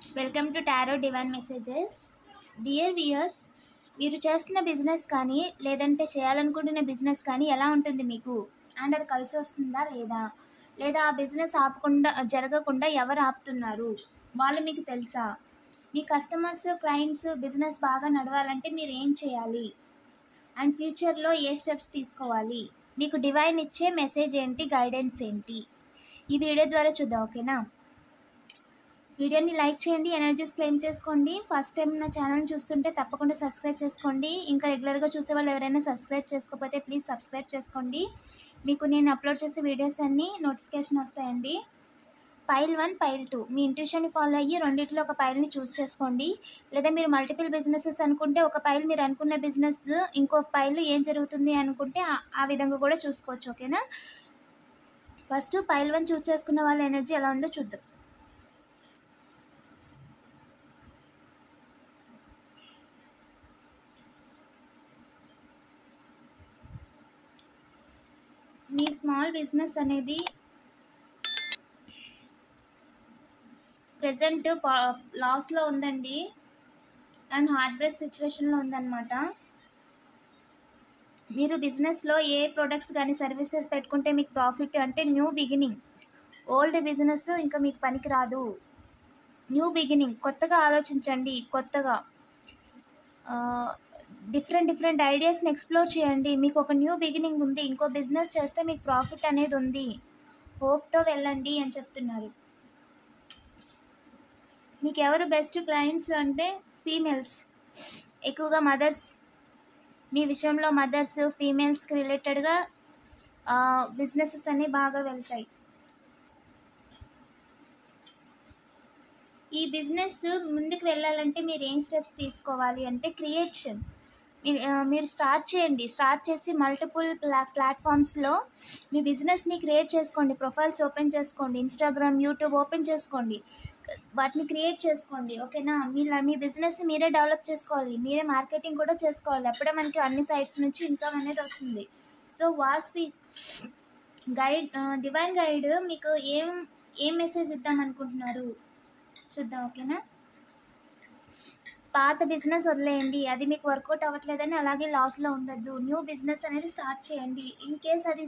Welcome to tarot divine messages. Dear viewers, మీరు చేస్తున్న business కానీ లేదంటే చేయాలనుకుంటున్న బిజినెస్ కానీ ఎలా ఉంటుంది మీకు? అండ్ అది కలిసి వస్తుందా లేదా? లేదా ఆ బిజినెస్ ఆపకుండా జరగకుండా ఎవరు ఆపుతున్నారు? వాళ్ళు మీకు తెలుసా? మీ కస్టమర్స్, క్లయింట్స్ బిజినెస్ బాగా నడవాలంటే మీరు ఏం చేయాలి? అండ్ ఫ్యూచర్లో ఏ స్టెప్స్ తీసుకోవాలి? మీకు డివైన్ ఇచ్చే మెసేజ్ ఏంటి, గైడెన్స్ ఏంటి? ఈ వీడియో ద్వారా చూద్దాం, ఓకేనా? వీడియోని లైక్ చేయండి, ఎనర్జీస్ క్లెయిమ్ చేసుకోండి. ఫస్ట్ టైం నా ఛానల్ చూస్తుంటే తప్పకుండా సబ్స్క్రైబ్ చేసుకోండి. ఇంకా రెగ్యులర్గా చూసే వాళ్ళు ఎవరైనా సబ్స్క్రైబ్ చేసుకోకపోతే ప్లీజ్ సబ్స్క్రైబ్ చేసుకోండి. మీకు నేను అప్లోడ్ చేసే వీడియోస్ అన్నీ నోటిఫికేషన్ వస్తాయండి. పైల్ 1, పైల్ 2 మీ ఇంట్యూషన్ని ఫాలో అయ్యి రెండిట్లో ఒక పైల్ని చూస్ చేసుకోండి. లేదా మీరు మల్టిపుల్ బిజినెసెస్ అనుకుంటే ఒక పైల్ మీరు అనుకున్న బిజినెస్, ఇంకో పైల్ ఏం జరుగుతుంది అనుకుంటే ఆ విధంగా కూడా చూసుకోవచ్చు, ఓకేనా? ఫస్ట్ పైల్ 1 చూస్ చేసుకున్న వాళ్ళ ఎనర్జీ ఎలా ఉందో చూద్దాం. మీ స్మాల్ బిజినెస్ అనేది ప్రెజెంట్ లాస్లో ఉందండి అండ్ హార్ట్ బ్రేక్ సిచ్యువేషన్లో ఉందన్నమాట. మీరు బిజినెస్లో ఏ ప్రొడక్ట్స్ కానీ సర్వీసెస్ పెట్టుకుంటే మీకు ప్రాఫిట్ అంటే న్యూ బిగినింగ్. ఓల్డ్ బిజినెస్ ఇంకా మీకు పనికి రాదు. న్యూ బిగినింగ్, కొత్తగా ఆలోచించండి. కొత్తగా డిఫరెంట్ ఐడియాస్ని ఎక్స్ప్లోర్ చేయండి. మీకు ఒక న్యూ బిగినింగ్ ఉంది, ఇంకో బిజినెస్ చేస్తే మీకు ప్రాఫిట్ అనేది ఉంది. హోప్తో వెళ్ళండి అని చెప్తున్నారు. మీకు ఎవరు బెస్ట్ క్లయింట్స్ అంటే ఫీమేల్స్, ఎక్కువగా మదర్స్. మీ విషయంలో మదర్స్, ఫీమేల్స్కి రిలేటెడ్గా బిజినెసెస్ అన్నీ బాగా వెళ్తాయి. ఈ బిజినెస్ ముందుకు వెళ్ళాలంటే మీరు ఏం స్టెప్స్ తీసుకోవాలి అంటే క్రియేషన్. మీరు స్టార్ట్ చేయండి. స్టార్ట్ చేసి మల్టిపుల్ ప్లాట్ఫామ్స్లో మీ బిజినెస్ని క్రియేట్ చేసుకోండి. ప్రొఫైల్స్ ఓపెన్ చేసుకోండి, ఇన్స్టాగ్రామ్, యూట్యూబ్ ఓపెన్ చేసుకోండి. వాటిని క్రియేట్ చేసుకోండి, ఓకేనా? మీ బిజినెస్ మీరే డెవలప్ చేసుకోవాలి, మీరే మార్కెటింగ్ కూడా చేసుకోవాలి. అప్పుడే మనకి అన్ని సైట్స్ నుంచి ఇన్కమ్ అనేది వస్తుంది. సో గైడ్, డివైన్ గైడ్ మీకు ఏం మెసేజ్ ఇద్దాం అనుకుంటున్నారు చూద్దాం, ఓకేనా? పాత బిజినెస్ వదిలేయండి, అది మీకు వర్కౌట్ అవ్వట్లేదని అలాగే లాస్లో ఉండొద్దు. న్యూ బిజినెస్ అనేది స్టార్ట్ చేయండి. ఇన్ కేస్ అది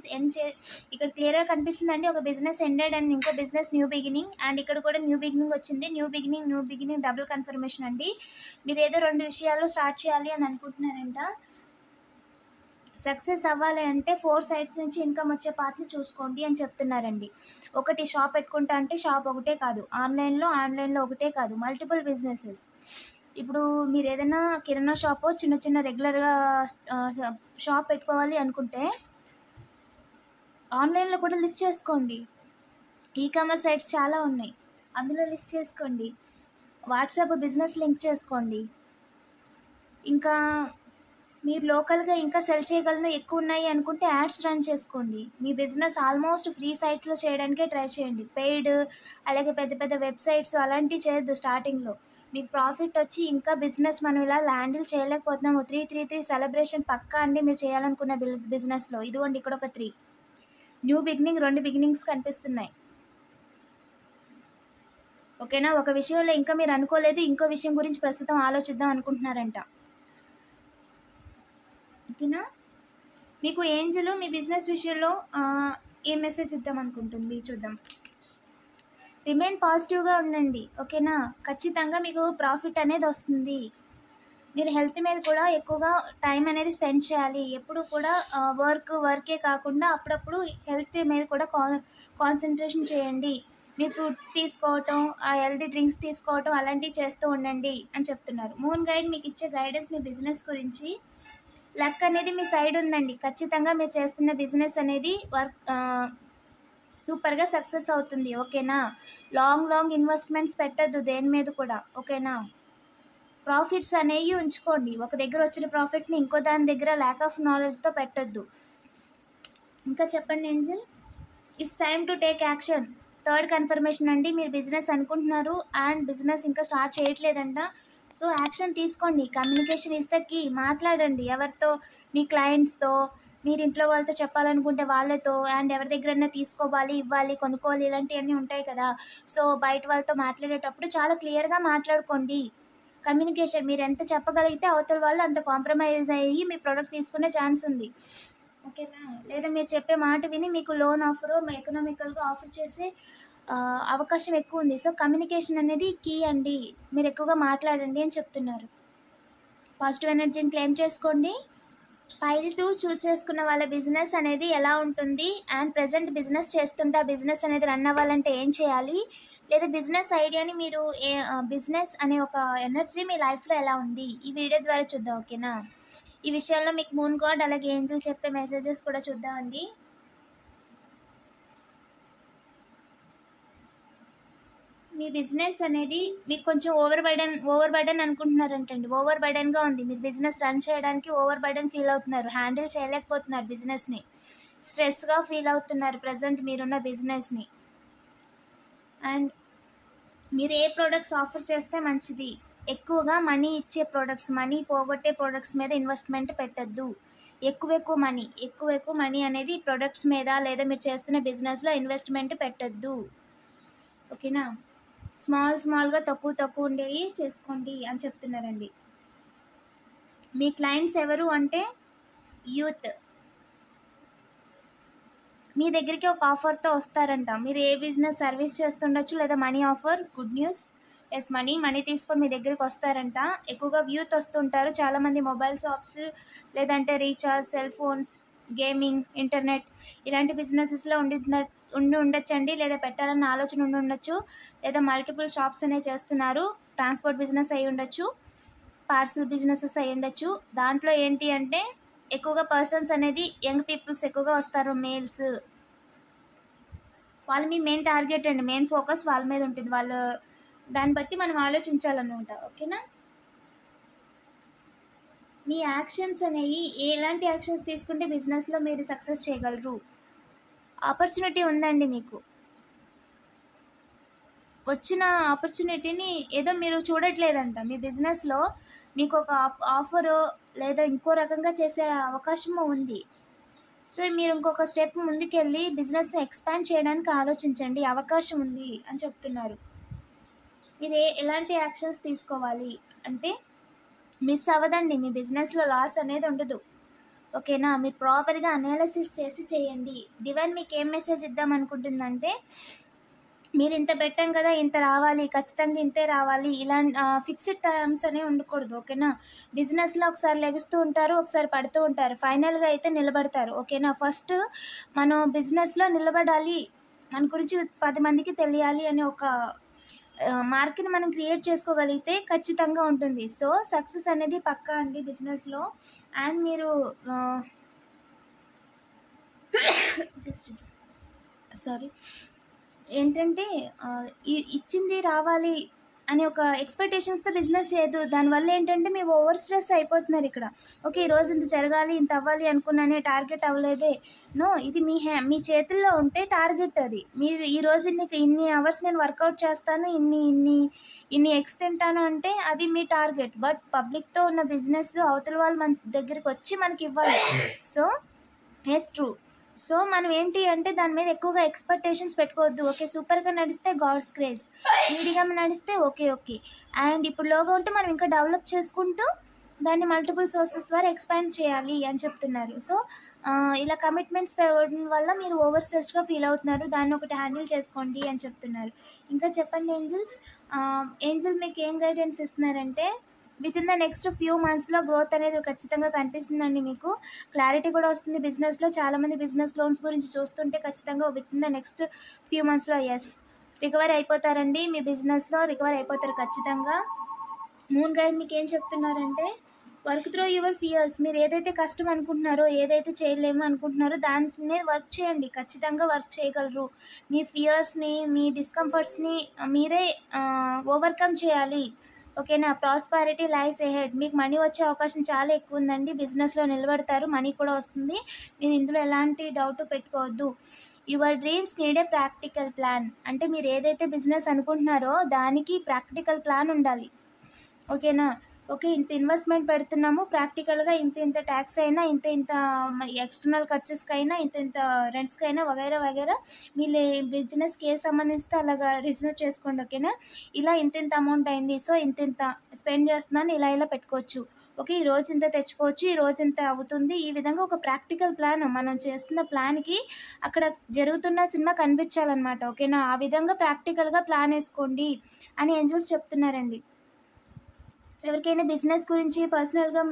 ఇక్కడ క్లియర్గా కనిపిస్తుందండి, ఒక బిజినెస్ ఎండెడ్ అండ్ ఇంకో బిజినెస్ న్యూ బిగినింగ్. అండ్ ఇక్కడ కూడా న్యూ బిగినింగ్ వచ్చింది. న్యూ బిగినింగ్ డబుల్ కన్ఫర్మేషన్ అండి. మీరు ఏదో 2 విషయాలు స్టార్ట్ చేయాలి అని అనుకుంటున్నారంట. సక్సెస్ అవ్వాలి అంటే 4 సైడ్స్ నుంచి ఇన్కమ్ వచ్చే పాత్ని చూసుకోండి అని చెప్తున్నారండి. ఒకటి షాప్ పెట్టుకుంటా అంటే షాప్ ఒకటే కాదు, ఆన్లైన్లో ఒకటే కాదు, మల్టిపుల్ బిజినెసెస్. ఇప్పుడు మీరు ఏదైనా కిరాణా షాపు చిన్న రెగ్యులర్గా షాప్ పెట్టుకోవాలి అనుకుంటే ఆన్లైన్లో కూడా లిస్ట్ చేసుకోండి. ఈ-కామర్స్ సైట్స్ చాలా ఉన్నాయి, అందులో లిస్ట్ చేసుకోండి. వాట్సాప్ బిజినెస్ లింక్ చేసుకోండి. ఇంకా మీరు లోకల్గా ఇంకా సెల్ చేయగలను ఎక్కువ ఉన్నాయి అనుకుంటే యాడ్స్ రన్ చేసుకోండి. మీ బిజినెస్ ఆల్మోస్ట్ ఫ్రీ సైట్స్లో చేయడానికే ట్రై చేయండి. పెయిడ్ అలాగే పెద్ద వెబ్సైట్స్ అలాంటివి చేయొద్దు. స్టార్టింగ్లో మీకు ప్రాఫిట్ వచ్చి ఇంకా బిజినెస్ మనం ఇలా హ్యాండిల్ చేయలేకపోతున్నాము. 333 సెలబ్రేషన్ పక్కా అండి మీరు చేయాలనుకున్న బిజినెస్లో. ఇదిగోండి ఇక్కడ ఒక 3 న్యూ బిగినింగ్, 2 బిగినింగ్స్ కనిపిస్తున్నాయి, ఓకేనా? ఒక విషయంలో ఇంకా మీరు అనుకోలేదు, ఇంకో విషయం గురించి ప్రస్తుతం ఆలోచిద్దాం అనుకుంటున్నారంట, ఓకేనా? మీకు ఏంజలు మీ బిజినెస్ విషయంలో ఏ మెసేజ్ ఇద్దాం అనుకుంటుంది చూద్దాం. రిమైన్ పాజిటివ్గా ఉండండి, ఓకేనా? ఖచ్చితంగా మీకు ప్రాఫిట్ అనేది వస్తుంది. మీరు హెల్త్ మీద కూడా ఎక్కువగా టైం అనేది స్పెండ్ చేయాలి. ఎప్పుడు కూడా వర్కే కాకుండా అప్పుడప్పుడు హెల్త్ మీద కూడా కాన్సన్ట్రేషన్ చేయండి. మీ ఫుడ్స్ తీసుకోవటం, హెల్తీ డ్రింక్స్ తీసుకోవటం అలాంటివి చేస్తూ ఉండండి అని చెప్తున్నారు. మూన్ గైడ్ మీకు ఇచ్చే గైడెన్స్ మీ బిజినెస్ గురించి. లక్ అనేది మీ సైడ్ ఉందండి. ఖచ్చితంగా మీరు చేస్తున్న బిజినెస్ అనేది సూపర్గా సక్సెస్ అవుతుంది, ఓకేనా? లాంగ్ ఇన్వెస్ట్మెంట్స్ పెట్టద్దు దేని మీద కూడా, ఓకేనా? ప్రాఫిట్స్ అనేవి ఉంచుకోండి. ఒక దగ్గర వచ్చిన ప్రాఫిట్ని ఇంకో దాని దగ్గర ల్యాక్ ఆఫ్ నాలెడ్జ్తో పెట్టద్దు. ఇంకా చెప్పండి Angel. It's time to take action. 3rd confirmation అండి. మీరు బిజినెస్ అనుకుంటున్నారు అండ్ బిజినెస్ ఇంకా స్టార్ట్ చేయట్లేదంట. సో యాక్షన్ తీసుకోండి. Communication is the key. మాట్లాడండి ఎవరితో, మీ క్లయింట్స్తో, మీరు ఇంట్లో వాళ్ళతో చెప్పాలనుకుంటే వాళ్ళతో, అండ్ ఎవరి దగ్గరైనా తీసుకోవాలి, ఇవ్వాలి, కొనుక్కోవాలి, ఇలాంటివన్నీ ఉంటాయి కదా. సో బయట వాళ్ళతో మాట్లాడేటప్పుడు చాలా క్లియర్గా మాట్లాడుకోండి. కమ్యూనికేషన్ మీరు ఎంత చెప్పగలిగితే అవతల వాళ్ళు అంత కాంప్రమైజ్ అయ్యి మీ ప్రోడక్ట్ తీసుకునే ఛాన్స్ ఉంది. ఓకేనా. లేదా మీరు చెప్పే మాట విని మీకు లోన్ ఆఫర్, ఎకనామికల్గా ఆఫర్ చేసే అవకాశం ఎక్కువ ఉంది. సో కమ్యూనికేషన్ అనేది కీ అండి. మీరు ఎక్కువగా మాట్లాడండి అని చెప్తున్నారు. పాజిటివ్ ఎనర్జీని క్లెయిమ్ చేసుకోండి. ఫైల్ 2 చూస్ చేసుకున్న వాళ్ళ బిజినెస్ అనేది ఎలా ఉంటుంది, అండ్ ప్రజెంట్ బిజినెస్ చేస్తుంటే ఆ బిజినెస్ అనేది రన్ అవ్వాలంటే ఏం చేయాలి, లేదా బిజినెస్ ఐడియాని మీరు బిజినెస్ అనే ఒక ఎనర్జీ మీ లైఫ్లో ఎలా ఉంది, ఈ వీడియో ద్వారా చూద్దాం. ఓకేనా. ఈ విషయంలో మీకు మూన్ గాడ్ అలాగే ఏంజల్ చెప్పే మెసేజెస్ కూడా చూద్దామండి. మీ బిజినెస్ అనేది మీకు కొంచెం ఓవర్ బర్డెన్ అనుకుంటున్నారంటండి. ఓవర్ బర్డెన్గా ఉంది. మీరు బిజినెస్ రన్ చేయడానికి ఓవర్ బర్డెన్ ఫీల్ అవుతున్నారు. హ్యాండిల్ చేయలేకపోతున్నారు బిజినెస్ని. స్ట్రెస్గా ఫీల్ అవుతున్నారు ప్రజెంట్ మీరున్న బిజినెస్ని. అండ్ మీరు ఏ ప్రోడక్ట్స్ ఆఫర్ చేస్తే మంచిది, ఎక్కువగా మనీ ఇచ్చే ప్రోడక్ట్స్, మనీ పోగొట్టే ప్రోడక్ట్స్ మీద ఇన్వెస్ట్మెంట్ పెట్టద్దు. ఎక్కువ మనీ అనేది ప్రోడక్ట్స్ మీద లేదా మీరు చేస్తున్న బిజినెస్లో ఇన్వెస్ట్మెంట్ పెట్టద్దు. ఓకేనా. స్మాల్గా తక్కువ ఉండేవి చేసుకోండి అని చెప్తున్నారండి. మీ క్లయింట్స్ ఎవరు అంటే యూత్. మీ దగ్గరికి ఒక ఆఫర్తో వస్తారంట. మీరు ఏ బిజినెస్ సర్వీస్ చేస్తుండొచ్చు, లేదా money offer. Good news. Yes, money తీసుకొని మీ దగ్గరికి వస్తారంట. ఎక్కువగా యూత్ వస్తుంటారు. చాలామంది మొబైల్ షాప్స్, లేదంటే recharge, cell phones, gaming, internet ఇలాంటి బిజినెసెస్లో ఉండి ఉండొచ్చండి. లేదా పెట్టాలన్న ఆలోచన ఉండి ఉండొచ్చు. లేదా మల్టిపుల్ షాప్స్ అనేవి చేస్తున్నారు. ట్రాన్స్పోర్ట్ బిజినెస్ అయి ఉండొచ్చు, పార్సల్ బిజినెసెస్ అయి ఉండొచ్చు. దాంట్లో ఏంటి అంటే ఎక్కువగా పర్సన్స్ అనేది యంగ్ పీపుల్స్ ఎక్కువగా వస్తారు, మేల్స్. వాళ్ళు మీ మెయిన్ టార్గెట్ అండి. మెయిన్ ఫోకస్ వాళ్ళ మీద ఉంటుంది. వాళ్ళు దాన్ని బట్టి మనం ఆలోచించాలన్నమాట. ఓకేనా. మీ యాక్షన్స్ అనేవి ఎలాంటి యాక్షన్స్ తీసుకుంటే బిజినెస్లో మీరు సక్సెస్ చేయగలరు. ఆపర్చునిటీ ఉందండి మీకు. వచ్చిన ఆపర్చునిటీని ఏదో మీరు చూడట్లేదంట. మీ బిజినెస్లో మీకు ఒక ఆఫరు లేదా ఇంకో రకంగా చేసే అవకాశము ఉంది. సో మీరు ఇంకొక స్టెప్ ముందుకెళ్ళి బిజినెస్ని ఎక్స్పాండ్ చేయడానికి ఆలోచించండి, అవకాశం ఉంది అని చెప్తున్నారు. మీరు ఎలాంటి యాక్షన్స్ తీసుకోవాలి అంటే మిస్ అవ్వదండి. మీ బిజినెస్లో లాస్ అనేది ఉండదు. ఓకేనా. మీరు ప్రాపర్గా అనాలిసిస్ చేసి చేయండి. డివైన్ మీకు ఏం మెసేజ్ ఇద్దాం అనుకుంటుందంటే, మీరు ఇంత పెట్టాం కదా, ఇంత రావాలి, ఖచ్చితంగా ఇంతే రావాలి, ఇలా ఫిక్స్డ్ టర్మ్స్ అనేవి ఉండకూడదు. ఓకేనా. బిజినెస్లో ఒకసారి లెగుస్తూ ఉంటారు, ఒకసారి పడుతూ ఉంటారు, ఫైనల్గా అయితే నిలబడతారు. ఓకేనా. ఫస్ట్ మనం బిజినెస్లో నిలబడాలి, మన గురించి 10 మందికి తెలియాలి అనే ఒక మార్క్ని మనం క్రియేట్ చేసుకోగలిగితే ఖచ్చితంగా ఉంటుంది. సో సక్సెస్ అనేది పక్కా అండి బిజినెస్లో. అండ్ మీరు ఏంటంటే ఇచ్చింది రావాలి అని ఒక ఎక్స్పెక్టేషన్స్తో బిజినెస్ చేయదు. దానివల్ల ఏంటంటే మీరు ఓవర్ స్ట్రెస్ అయిపోతున్నారు ఇక్కడ. ఓకే, ఈరోజు ఇంత జరగాలి, ఇంత అవ్వాలి అనుకున్నానే, టార్గెట్ అవ్వలేదే. నో, ఇది మీ చేతుల్లో ఉంటే టార్గెట్ అది. మీరు ఈరోజు ఇన్ని అవర్స్ నేను వర్కౌట్ చేస్తాను, ఇన్ని ఎక్స్ తింటాను అంటే అది మీ టార్గెట్. బట్ పబ్లిక్తో ఉన్న బిజినెస్ అవతల వాళ్ళు మన దగ్గరికి వచ్చి మనకి ఇవ్వాలి. So yes, true. సో మనం ఏంటి అంటే దాని మీద ఎక్కువగా ఎక్స్పెక్టేషన్స్ పెట్టుకోవద్దు. ఓకే, సూపర్గా నడిస్తే గాడ్స్ గ్రేస్, ఈడిగా నడిస్తే ఓకే. అండ్ ఇప్పుడు లోగా ఉంటే మనం ఇంకా డెవలప్ చేసుకుంటూ దాన్ని మల్టిపుల్ సోర్సెస్ ద్వారా ఎక్స్పాండ్ చేయాలి అని చెప్తున్నారు. సో ఇలా కమిట్మెంట్స్ పెరగడం వల్ల మీరు ఓవర్ స్ట్రెస్గా ఫీల్ అవుతున్నారు. దాన్ని ఒకటి హ్యాండిల్ చేసుకోండి అని చెప్తున్నారు. ఇంకా చెప్పండి ఏంజల్స్. ఏంజల్ మీకు ఏం గైడెన్స్ ఇస్తున్నారంటే, within the next few మంత్స్లో గ్రోత్ అనేది ఖచ్చితంగా కనిపిస్తుందండి. మీకు క్లారిటీ కూడా వస్తుంది బిజినెస్లో. చాలామంది బిజినెస్ లోన్స్ గురించి చూస్తుంటే ఖచ్చితంగా with in the next few మంత్స్లో ఎస్ రికవర్ అయిపోతారండి. మీ బిజినెస్లో రికవర్ అయిపోతారు ఖచ్చితంగా. మూన్ గైడ్ మీకు ఏం చెప్తున్నారంటే, వర్క్ త్రూ యువర్ ఫియర్స్. మీరు ఏదైతే కష్టం అనుకుంటున్నారో, ఏదైతే చేయలేమో అనుకుంటున్నారో దాని మీద వర్క్ చేయండి. ఖచ్చితంగా వర్క్ చేయగలరు. మీ ఫియర్స్ని, మీ డిస్కంఫర్ట్స్ని మీరే ఓవర్కమ్ చేయాలి. ఓకేనా. ప్రాస్పారిటీ లైస్ ఎహెడ్. మీకు మనీ వచ్చే అవకాశం చాలా ఎక్కువ ఉందండి. బిజినెస్లో నిలబడతారు, మనీ కూడా వస్తుంది. మీరు ఇందులో ఎలాంటి డౌట్ పెట్టుకోవద్దు. Your dreams need a practical plan. అంటే మీరు ఏదైతే బిజినెస్ అనుకుంటున్నారో దానికి ప్రాక్టికల్ ప్లాన్ ఉండాలి. ఓకేనా? ఓకే. ఇంత ఇన్వెస్ట్‌మెంట్ పెడుతున్నాము. ప్రాక్టికల్‌గా ఇంత ఇంత టాక్స్ అయినా, ఇంత ఇంత ఎక్స్‌టర్నల్ ఖర్చెస్‌కైనా, ఇంత ఇంత రెంట్స్‌కైనా వగైరా వగైరా మీ బిజినెస్‌కి ఏది సంబంధిస్తే అలాగా రిజిస్టర్ చేసుకోండి. ఓకేనా? ఇలా ఇంత ఇంత అమౌంట్ అయింది. సో, ఇంత ఇంత స్పెండ్ చేస్తున్నాను. ఇలా ఇలా పెట్టుకోవచ్చు. ఓకే. ఈరోజు ఇంత తెచ్చుకోవచ్చు. ఈరోజు ఇంత అవుతుంది. ఈ విధంగా ఒక ప్రాక్టికల్ ప్లాన్ మనం చేస్తున్న ప్లాన్‌కి అక్కడ జరుగుతున్న సినిమా కనిపించాలనమాట. ఓకేనా? ఆ విధంగా ప్రాక్టికల్‌గా ప్లాన్ ఏసుకోండి అని ఏంజెల్స్ చెప్తున్నారండి. ఎవరికైనా బిజినెస్ గురించి పర్సనల్‌గా